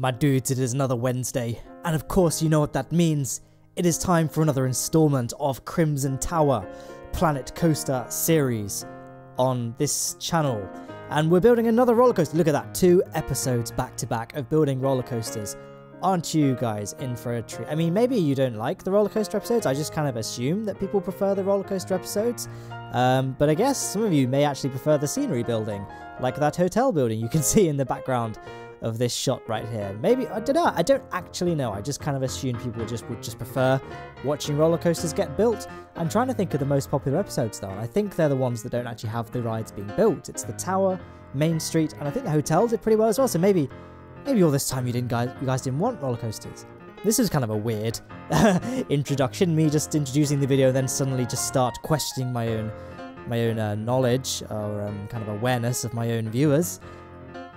My dudes, it is another Wednesday, and of course you know what that means. It is time for another installment of Crimson Tower Planet Coaster series on this channel. And we're building another roller coaster. Look at that, 2 episodes back to back of building roller coasters. Aren't you guys in for a treat? I mean, maybe you don't like the roller coaster episodes. I just kind of assume that people prefer the roller coaster episodes. But I guess some of you may actually prefer the scenery building, like that hotel building you can see in the background of this shot right here. Maybe, I don't know, I don't actually know. I just kind of assume people would just prefer watching roller coasters get built. I'm trying to think of the most popular episodes though, and I think they're the ones that don't actually have the rides being built. It's the Tower, Main Street, and I think the hotel did pretty well as well, so maybe all this time you guys didn't want roller coasters. This is kind of a weird introduction, me just introducing the video and then suddenly just start questioning my own knowledge or kind of awareness of my own viewers.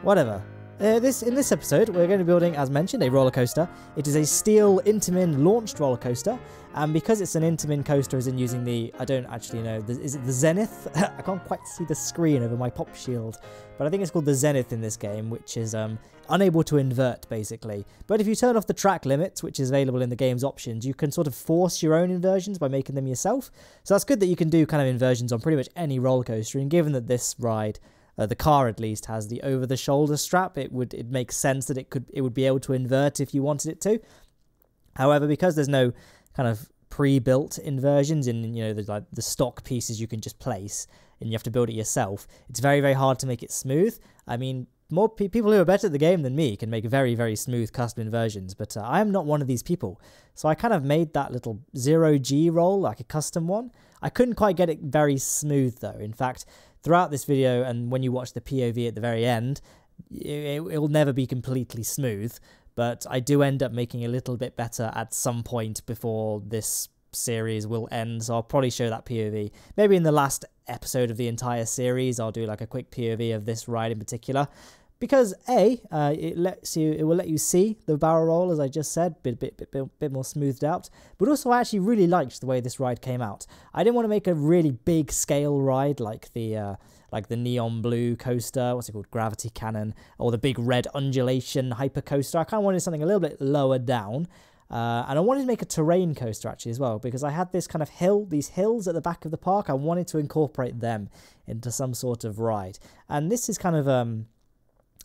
Whatever. In this episode, we're going to be building, as mentioned, a roller coaster. It is a steel Intamin launched roller coaster, and because it's an Intamin coaster, as in using the, I don't actually know, is it the Zenith? I can't quite see the screen over my pop shield, but I think it's called the Zenith in this game, which is unable to invert, basically. But if you turn off the track limits, which is available in the game's options, you can sort of force your own inversions by making them yourself. So that's good that you can do kind of inversions on pretty much any roller coaster, and given that this ride, the car at least, has the over-the-shoulder strap, it makes sense that it would be able to invert if you wanted it to. However, because there's no kind of pre-built inversions in, you know, the stock pieces you can just place, and you have to build it yourself, it's very, very hard to make it smooth. I mean, more people who are better at the game than me can make very, very smooth custom inversions, but I am not one of these people. So I kind of made that little 0G roll, like a custom one. I couldn't quite get it very smooth though. In fact, throughout this video, and when you watch the POV at the very end, it will never be completely smooth, but I do end up making a little bit better at some point before this series will end, so I'll probably show that POV. Maybe in the last episode of the entire series, I'll do like a quick POV of this ride in particular, because it will let you see the barrel roll, as I just said, bit more smoothed out. But also, I actually really liked the way this ride came out. I didn't want to make a really big scale ride like the neon blue coaster, what's it called, Gravity Cannon, or the big red undulation hyper coaster. I kind of wanted something a little bit lower down. And I wanted to make a terrain coaster actually as well, because I had this kind of these hills at the back of the park. I wanted to incorporate them into some sort of ride. And this is kind of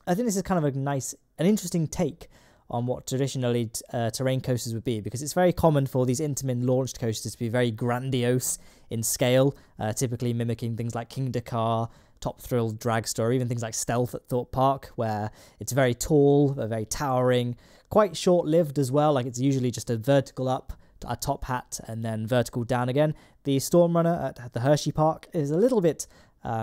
I think this is kind of an interesting take on what traditionally terrain coasters would be, because it's very common for these Intamin launched coasters to be very grandiose in scale, typically mimicking things like King Dakar, Top Thrill Dragster, or even things like Stealth at Thorpe Park, where it's very tall, very towering, quite short-lived as well. Like, it's usually just a vertical up, a top hat, and then vertical down again. The Storm Runner at the Hershey Park is a little bit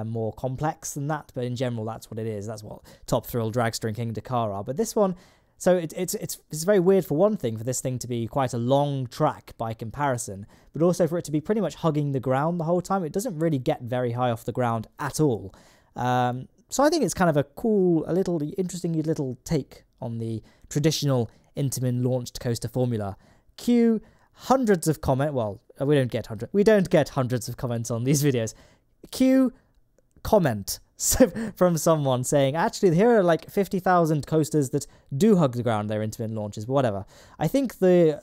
more complex than that, but in general that's what it is. That's what Top Thrill Dragster and King Dakar are. But this one, so it's very weird for one thing for this thing to be quite a long track by comparison, but also for it to be pretty much hugging the ground the whole time. It doesn't really get very high off the ground at all. So I think it's kind of a cool, interesting little take on the traditional Intamin launched coaster formula. Cue hundreds of comments. Well, we don't get hundreds of comments on these videos. Cue comment from someone saying, actually, here are like 50,000 coasters that do hug the ground, they're Intamin launches, but whatever. I think the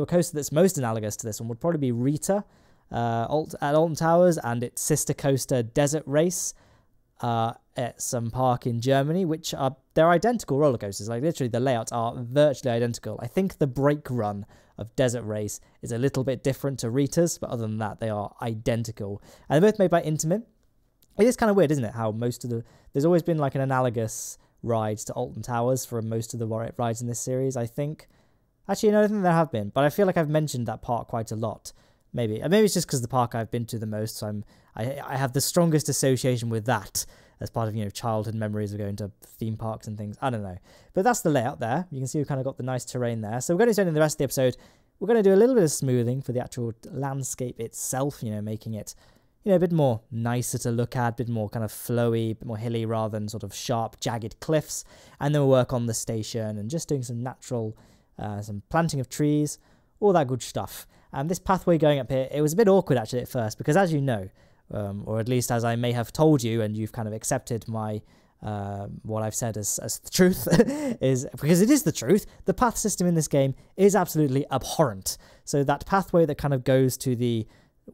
coaster that's most analogous to this one would probably be Rita at Alton Towers, and its sister coaster Desert Race at some park in Germany, which they're identical roller coasters. Like, literally the layouts are virtually identical. I think the brake run of Desert Race is a little bit different to Rita's, but other than that, they are identical. And they're both made by Intamin. It is kind of weird, isn't it, how there's always been like an analogous ride to Alton Towers for most of the rides in this series, I think. Actually, no, I don't think there have been, but I feel like I've mentioned that park quite a lot. Maybe it's just because the park I've been to the most, so I have the strongest association with that as part of, you know, childhood memories of going to theme parks and things. I don't know. But that's the layout there. You can see we've kind of got the nice terrain there. So we're going to spend in the rest of the episode, we're going to do a little bit of smoothing for the actual landscape itself, you know, making it, you know, a bit more nicer to look at, a bit more kind of flowy, a bit more hilly rather than sort of sharp, jagged cliffs. And then we'll work on the station and just doing some natural, some planting of trees, all that good stuff. And this pathway going up here, it was a bit awkward actually at first, because as you know, or at least as I may have told you, and you've kind of accepted my what I've said as the truth, is because it is the truth. The path system in this game is absolutely abhorrent. So that pathway that kind of goes to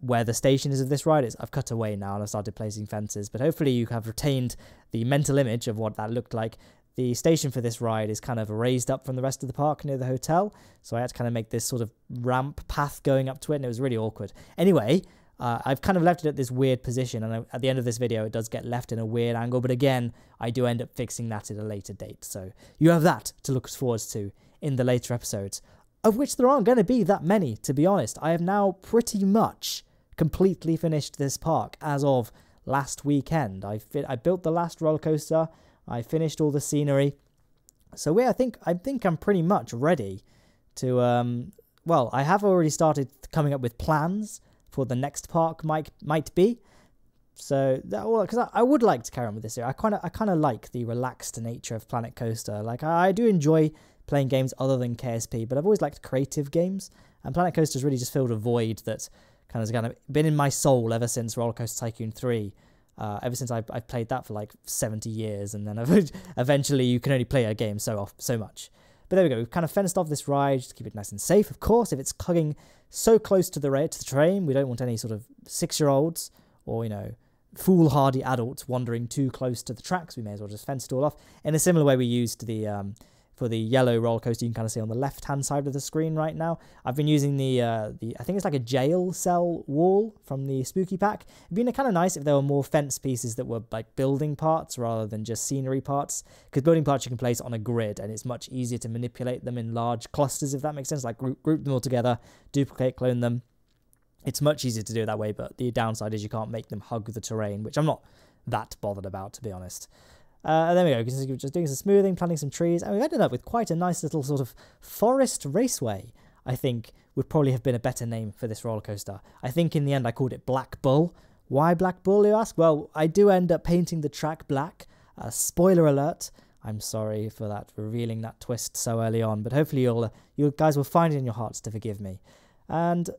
where the station is of this ride, I've cut away now and I've started placing fences, but hopefully you have retained the mental image of what that looked like. The station for this ride is kind of raised up from the rest of the park near the hotel, so I had to kind of make this sort of ramp path going up to it, and it was really awkward. Anyway, I've kind of left it at this weird position, and at the end of this video it does get left in a weird angle, but again, I do end up fixing that at a later date, so you have that to look forward to in the later episodes, of which there aren't going to be that many, to be honest. I have now pretty much completely finished this park as of last weekend. I built the last roller coaster, I finished all the scenery, so yeah, I think I'm pretty much ready to, well, I have already started coming up with plans for the next park might be. So because I would like to carry on with this series. I kind of like the relaxed nature of Planet Coaster. Like I do enjoy playing games other than KSP, but I've always liked creative games, and Planet Coaster's really just filled a void that kind of been in my soul ever since Roller Coaster Tycoon 3. Ever since I've played that for like 70 years, and then eventually you can only play a game so much. But there we go, we've kind of fenced off this ride to keep it nice and safe, of course. If it's hugging so close to the train, we don't want any sort of 6-year-olds or, foolhardy adults wandering too close to the tracks. We may as well just fence it all off. In a similar way we used for the yellow roller coaster, you can kind of see on the left-hand side of the screen right now. I've been using the I think it's like a jail cell wall from the Spooky Pack. It'd been kind of nice if there were more fence pieces that were like building parts rather than just scenery parts, because building parts you can place on a grid and it's much easier to manipulate them in large clusters, if that makes sense. Like group them all together, duplicate, clone them. It's much easier to do it that way, but the downside is you can't make them hug the terrain, which I'm not that bothered about, to be honest. There we go, just doing some smoothing, planting some trees, and we've ended up with quite a nice little sort of forest raceway, I think would probably have been a better name for this roller coaster. I think in the end I called it Black Bull. Why Black Bull, you ask? Well, I do end up painting the track black. Spoiler alert. I'm sorry for that, revealing that twist so early on, but hopefully you guys will find it in your hearts to forgive me. And,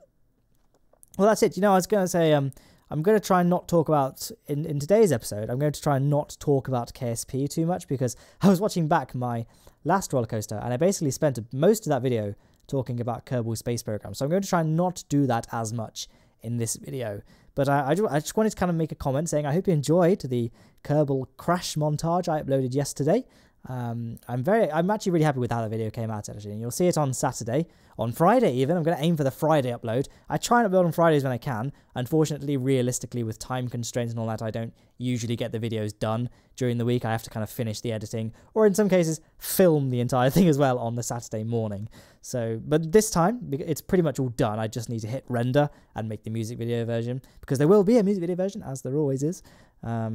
well, that's it. I was going to say, I'm going to try and not talk about, in today's episode, I'm going to try and not talk about KSP too much, because I was watching back my last roller coaster and I basically spent most of that video talking about Kerbal Space Program. So I'm going to try and not do that as much in this video. But I just wanted to kind of make a comment saying I hope you enjoyed the Kerbal crash montage I uploaded yesterday. I'm actually really happy with how the video came out, actually, and you'll see it on Saturday, on Friday even. I'm going to aim for the Friday upload. I try and upload on Fridays when I can. Unfortunately, realistically, with time constraints and all that, I don't usually get the videos done during the week. I have to kind of finish the editing, or in some cases, film the entire thing as well on the Saturday morning. So, but this time, it's pretty much all done. I just need to hit render and make the music video version, because there will be a music video version, as there always is. I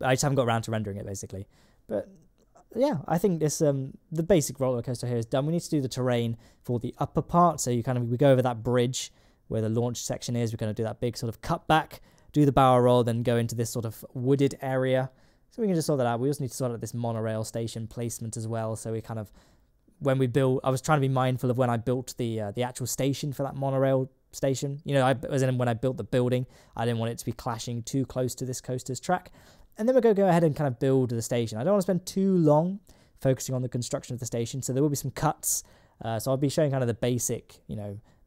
just haven't got around to rendering it, basically. But yeah, I think this the basic roller coaster here is done. We need to do the terrain for the upper part, so we go over that bridge where the launch section is. We're going to do that big sort of cutback, do the barrel roll, then go into this sort of wooded area. So we can just sort that out. We also need to sort out this monorail station placement as well. So we kind of, when we build, I was trying to be mindful of when I built the actual station for that monorail station. As in when I built the building, I didn't want it to be clashing too close to this coaster's track. And then we're going to go ahead and kind of build the station. I don't want to spend too long focusing on the construction of the station, so there will be some cuts. So I'll be showing kind of the basic,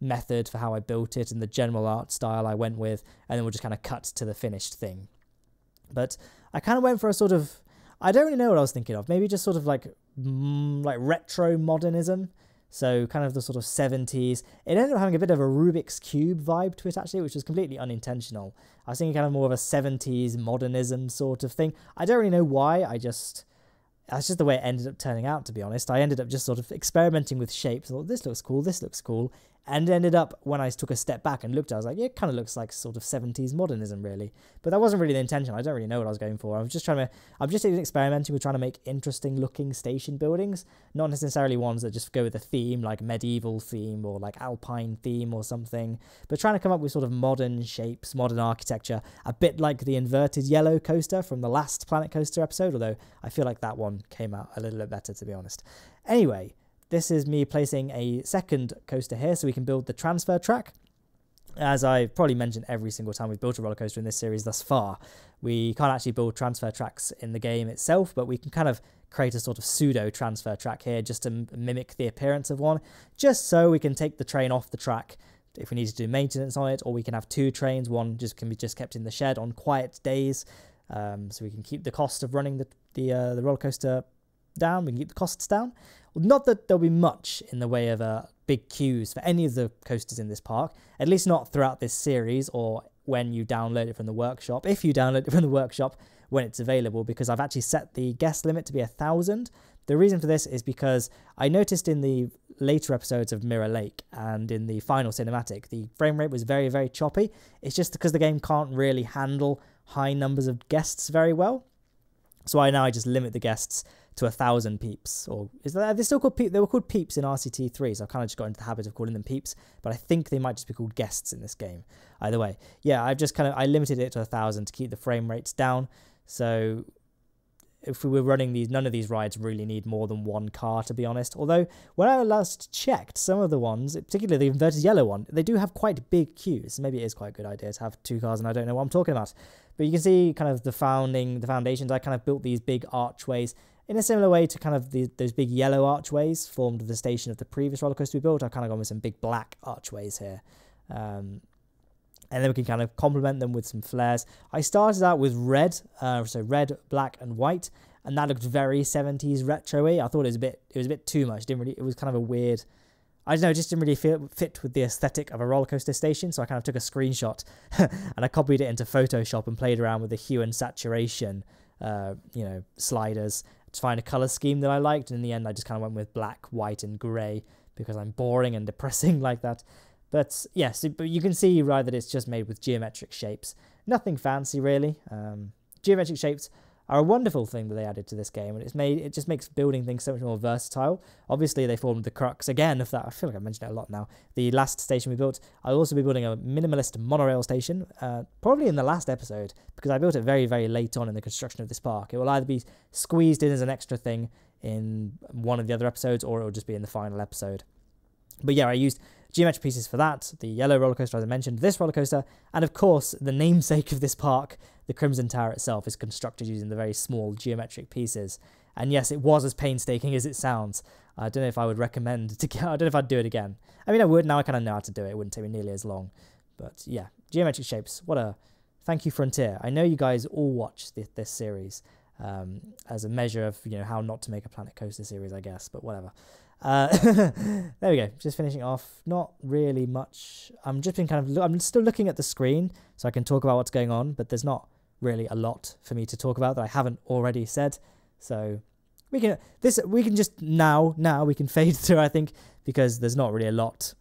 method for how I built it and the general art style I went with, and then we'll just kind of cut to the finished thing. But I kind of went for a sort of, I don't really know what I was thinking of. Maybe just sort of like retro modernism. So kind of the sort of 70s. It ended up having a bit of a Rubik's Cube vibe to it, actually, which was completely unintentional. I was thinking kind of more of a 70s modernism sort of thing. I don't really know why. That's just the way it ended up turning out, to be honest. I ended up just sort of experimenting with shapes. I thought, this looks cool. And ended up, when I took a step back and looked, I was like, yeah, it kind of looks like sort of 70s modernism, really. But that wasn't really the intention. I don't really know what I was going for. I'm just experimenting with trying to make interesting looking station buildings, not necessarily ones that just go with a theme, like medieval theme or like alpine theme or something, but trying to come up with sort of modern shapes, modern architecture, a bit like the inverted yellow coaster from the last Planet Coaster episode, although I feel like that one came out a little bit better, to be honest. Anyway, this is me placing a second coaster here so we can build the transfer track. as I probably mentioned every single time we've built a roller coaster in this series thus far, we can't actually build transfer tracks in the game itself, but we can kind of create a sort of pseudo transfer track here just to mimic the appearance of one, just so we can take the train off the track if we need to do maintenance on it, or we can have two trains. One just can be just kept in the shed on quiet days, so we can keep the cost of running the roller coaster down. We can keep the costs down. Well, not that there'll be much in the way of big queues for any of the coasters in this park, at least not throughout this series or when you download it from the workshop, if you download it from the workshop when it's available, because I've actually set the guest limit to be 1,000. The reason for this is because I noticed in the later episodes of Mirror Lake and in the final cinematic, the frame rate was very, very choppy. It's just because the game can't really handle high numbers of guests very well. So I just limit the guests to 1,000 peeps, or they're still called peeps? They were called peeps in RCT3, so I've kind of just got into the habit of calling them peeps, but I think they might just be called guests in this game. Either way, yeah, I limited it to 1,000 to keep the frame rates down. So if we were running these, none of these rides really need more than one car, to be honest. Although when I last checked, some of the ones, particularly the inverted yellow one, they do have quite big queues. Maybe it is quite a good idea to have two cars, and I don't know what I'm talking about. But you can see kind of the foundations. I kind of built these big archways in a similar way to kind of those big yellow archways formed the station of the previous roller coaster we built. I've kind of gone with some big black archways here. And then we can kind of complement them with some flares. I started out with red, so red, black, and white, and that looked very 70s retro-y. I thought it was a bit too much. It was kind of a weird, I don't know, it just didn't really fit with the aesthetic of a roller coaster station. So I kind of took a screenshot and I copied it into Photoshop and played around with the hue and saturation, sliders to find a color scheme that I liked. And in the end, I just kind of went with black, white, and grey because I'm boring and depressing like that. But yes, but you can see, right, that it's just made with geometric shapes. Nothing fancy, really. Geometric shapes are a wonderful thing that they added to this game, and it just makes building things so much more versatile. Obviously, they formed the crux, again, of that. I feel like I mentioned it a lot now. The last station we built, I'll also be building a minimalist monorail station, probably in the last episode, because I built it very, very late on in the construction of this park. It will either be squeezed in as an extra thing in one of the other episodes, or it will just be in the final episode. But yeah, I used geometric pieces for that, the yellow roller coaster as I mentioned, this roller coaster, and of course the namesake of this park, the Crimson Tower itself, is constructed using the very small geometric pieces. And yes, it was as painstaking as it sounds. I don't know if I would recommend I don't know if I'd do it again. I mean, I would, now I kind of know how to do it. It wouldn't take me nearly as long. But yeah, geometric shapes, thank you, Frontier. I know you guys all watch this series as a measure of, how not to make a Planet Coaster series, I guess, but whatever. There we go, just finishing off. Not really much. I'm still looking at the screen so I can talk about what's going on, but there's not really a lot for me to talk about that I haven't already said. So we can just now we can fade through, I think, because there's not really a lot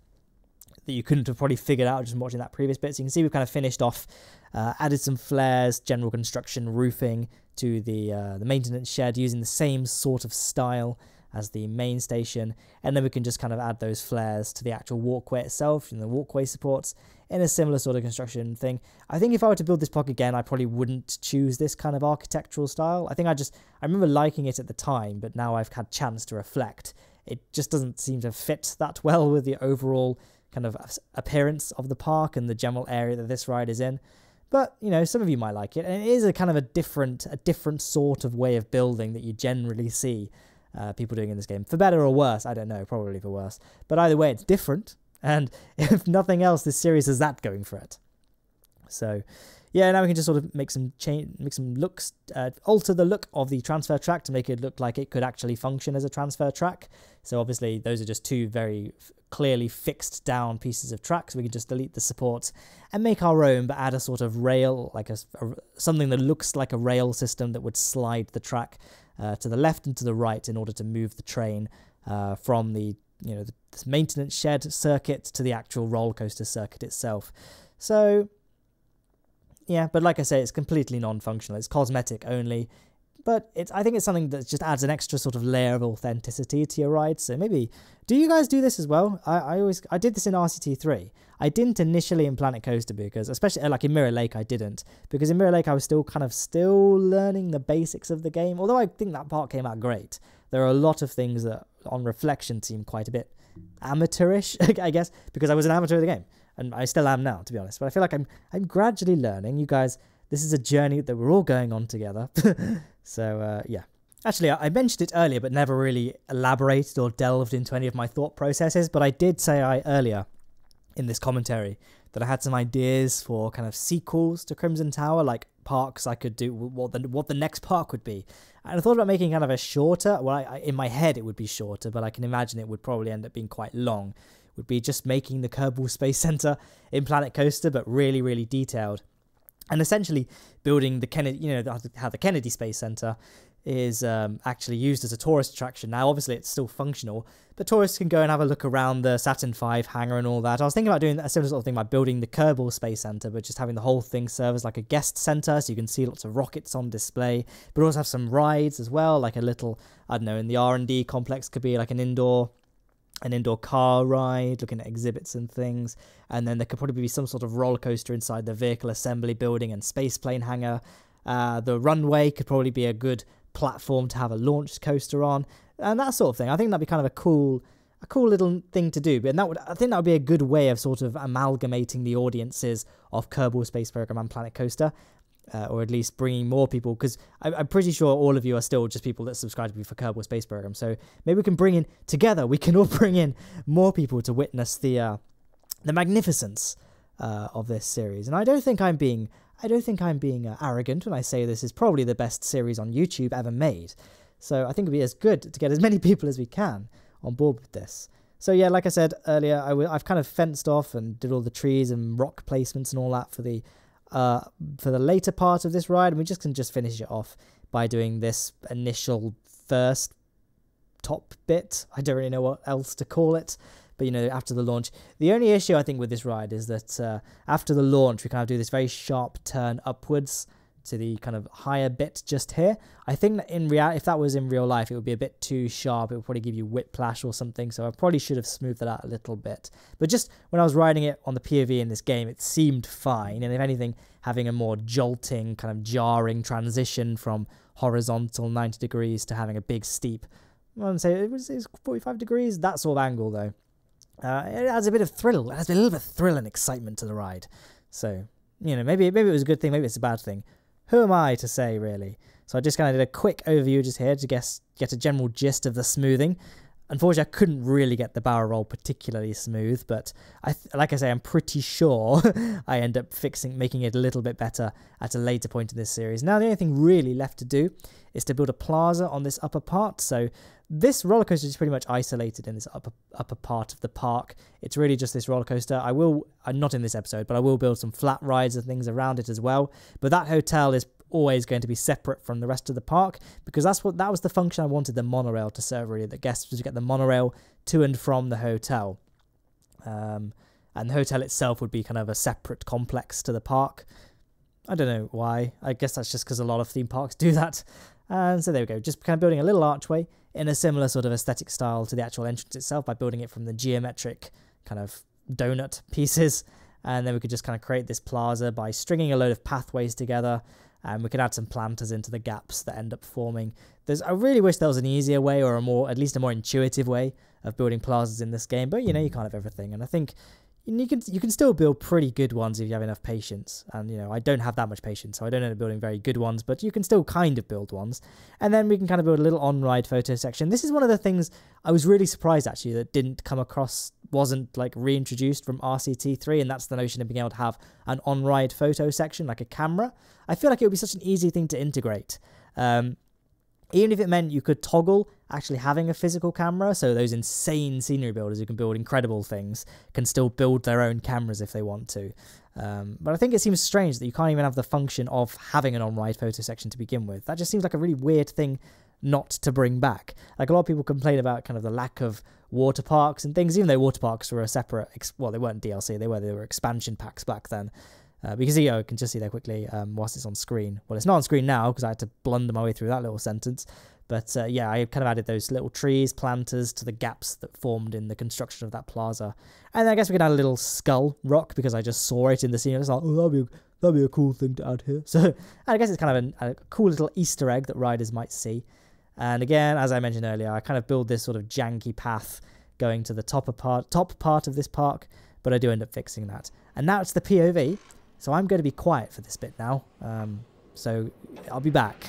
that you couldn't have probably figured out just watching that previous bit. So you can see we've kind of finished off, added some flares, general construction, roofing to the maintenance shed using the same sort of style as the main station, and then we can just kind of add those flares to the actual walkway itself and the walkway supports in a similar sort of construction thing. I think if I were to build this park again, I probably wouldn't choose this kind of architectural style. I remember liking it at the time, but now I've had chance to reflect. It just doesn't seem to fit that well with the overall kind of appearance of the park and the general area that this ride is in. But, some of you might like it, and it is a kind of a different sort of way of building that you generally see people doing in this game. For better or worse, I don't know, probably for worse. But either way, it's different, and if nothing else, this series has that going for it. So, yeah, now we can just sort of make some looks, alter the look of the transfer track to make it look like it could actually function as a transfer track. So obviously, those are just two very clearly fixed down pieces of track, so we can just delete the supports and make our own, but add a sort of rail, like something that looks like a rail system that would slide the track to the left and to the right in order to move the train from the maintenance shed circuit to the actual roller coaster circuit itself. So yeah, but like I say, it's completely non-functional. It's cosmetic only, but I think it's something that just adds an extra sort of layer of authenticity to your ride. So maybe, do you guys do this as well? I did this in RCT3. I didn't initially in Planet Coaster because, especially like in Mirror Lake, I didn't. Because in Mirror Lake, I was still learning the basics of the game. Although I think that part came out great. There are a lot of things that on reflection seem quite a bit amateurish, I guess, because I was an amateur of the game. and I still am now, to be honest. But I feel like I'm gradually learning. You guys, this is a journey that we're all going on together. So yeah. Actually, I mentioned it earlier, but never really elaborated or delved into any of my thought processes. But I did say earlier in this commentary that I had some ideas for kind of sequels to Crimson Tower, like parks I could do, what the next park would be. And I thought about making kind of a shorter, well, in my head it would be shorter, but I can imagine it would probably end up being quite long. It would be just making the Kerbal Space Center in Planet Coaster, but really, really detailed. And essentially building the Kennedy, how the Kennedy Space Center is actually used as a tourist attraction. Now, obviously, it's still functional, but tourists can go and have a look around the Saturn V hangar and all that. I was thinking about doing a similar sort of thing by building the Kerbal Space Center, but just having the whole thing serve as like a guest center, so you can see lots of rockets on display, but also have some rides as well, like a little, I don't know, in the R&D complex could be like an indoor car ride, looking at exhibits and things, and then there could probably be some sort of roller coaster inside the vehicle assembly building and spaceplane hangar. The runway could probably be a good platform to have a launch coaster on, and that sort of thing. I think that'd be kind of a cool little thing to do. But I think that would be a good way of sort of amalgamating the audiences of Kerbal Space Program and Planet Coaster, or at least bringing more people, because I'm pretty sure all of you are still just people that subscribe to me for Kerbal Space Program. So maybe we can bring in together. We can all bring in more people to witness the magnificence of this series. And I don't think I'm being arrogant when I say this is probably the best series on YouTube ever made. So I think it'd be as good to get as many people as we can on board with this. So yeah, like I said earlier, I've kind of fenced off and did all the trees and rock placements and all that for the later part of this ride, and we can finish it off by doing this initial first top bit. I don't really know what else to call it. But, after the launch, the only issue I think with this ride is that after the launch, we kind of do this very sharp turn upwards to the kind of higher bit just here. I think that if that was in real life, it would be a bit too sharp. It would probably give you whiplash or something. So I probably should have smoothed that out a little bit. But just when I was riding it on the POV in this game, it seemed fine. And if anything, having a more jolting, kind of jarring transition from horizontal 90 degrees to having a big steep, I wouldn't say it was 45 degrees, that sort of angle though. It adds a bit of thrill. It adds a little bit of thrill and excitement to the ride. So, maybe it was a good thing, maybe it's a bad thing. Who am I to say, really? So I just kind of did a quick overview just here to get a general gist of the smoothing. Unfortunately, I couldn't really get the barrel roll particularly smooth, but like I say, I'm pretty sure I end up making it a little bit better at a later point in this series. Now, the only thing really left to do is to build a plaza on this upper part. So this roller coaster is pretty much isolated in this upper part of the park. It's really just this roller coaster. Not in this episode, but I will build some flat rides and things around it as well. But that hotel is always going to be separate from the rest of the park, because that was the function I wanted the monorail to serve, really. The guests would get the monorail to and from the hotel. And the hotel itself would be kind of a separate complex to the park. I don't know why. I guess that's just because a lot of theme parks do that. And so there we go. Just kind of building a little archway in a similar sort of aesthetic style to the actual entrance itself by building it from the geometric kind of donut pieces. And then we could just kind of create this plaza by stringing a load of pathways together. And we could add some planters into the gaps that end up forming. I really wish there was an easier way, or at least a more intuitive way of building plazas in this game. But you can't have everything. And I think you can still build pretty good ones if you have enough patience. And I don't have that much patience, so I don't end up building very good ones, but you can still kind of build ones. And then we can kind of build a little on-ride photo section. This is one of the things I was really surprised actually that wasn't like reintroduced from RCT3, and that's the notion of being able to have an on-ride photo section, like a camera. I feel like it would be such an easy thing to integrate. Even if it meant you could toggle actually having a physical camera, so those insane scenery builders who can build incredible things can still build their own cameras if they want to. But I think it seems strange that you can't even have the function of having an on-ride photo section to begin with. That just seems like a really weird thing not to bring back. Like, a lot of people complain about kind of the lack of water parks and things, even though water parks were a separate, well, they weren't DLC, they were expansion packs back then. Because you can just see there quickly whilst it's on screen. Well, it's not on screen now because I had to blunder my way through that little sentence. But yeah, I kind of added those little trees, planters to the gaps that formed in the construction of that plaza. And I guess we can add a little skull rock because I just saw it in the scene. I was like, oh, that'd be a cool thing to add here. So I guess it's kind of a cool little Easter egg that riders might see. And again, as I mentioned earlier, I kind of build this sort of janky path going to the top part of this park. but I do end up fixing that. And now it's the POV, so I'm going to be quiet for this bit now. So I'll be back.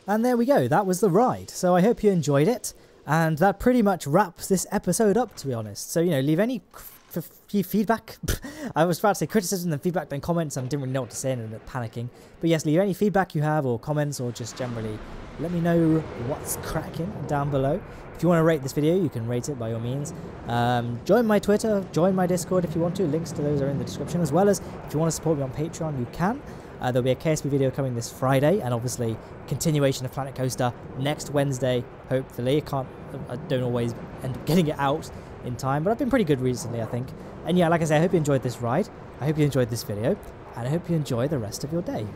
And there we go, that was the ride. So I hope you enjoyed it, and that pretty much wraps this episode up, to be honest. So, you know, leave any feedback. I was about to say criticism, then feedback, then comments, and didn't really know what to say and ended up panicking. But yes, leave any feedback you have, or comments, or just generally let me know what's cracking down below. If you want to rate this video, you can rate it by all means. Join my Twitter, join my Discord if you want to. Links to those are in the description, as well as if you want to support me on Patreon, you can. There'll be a KSP video coming this Friday, and obviously continuation of Planet Coaster next Wednesday, hopefully. I don't always end up getting it out in time, but I've been pretty good recently, I think. And yeah, like I said, I hope you enjoyed this ride, I hope you enjoyed this video, and I hope you enjoy the rest of your day.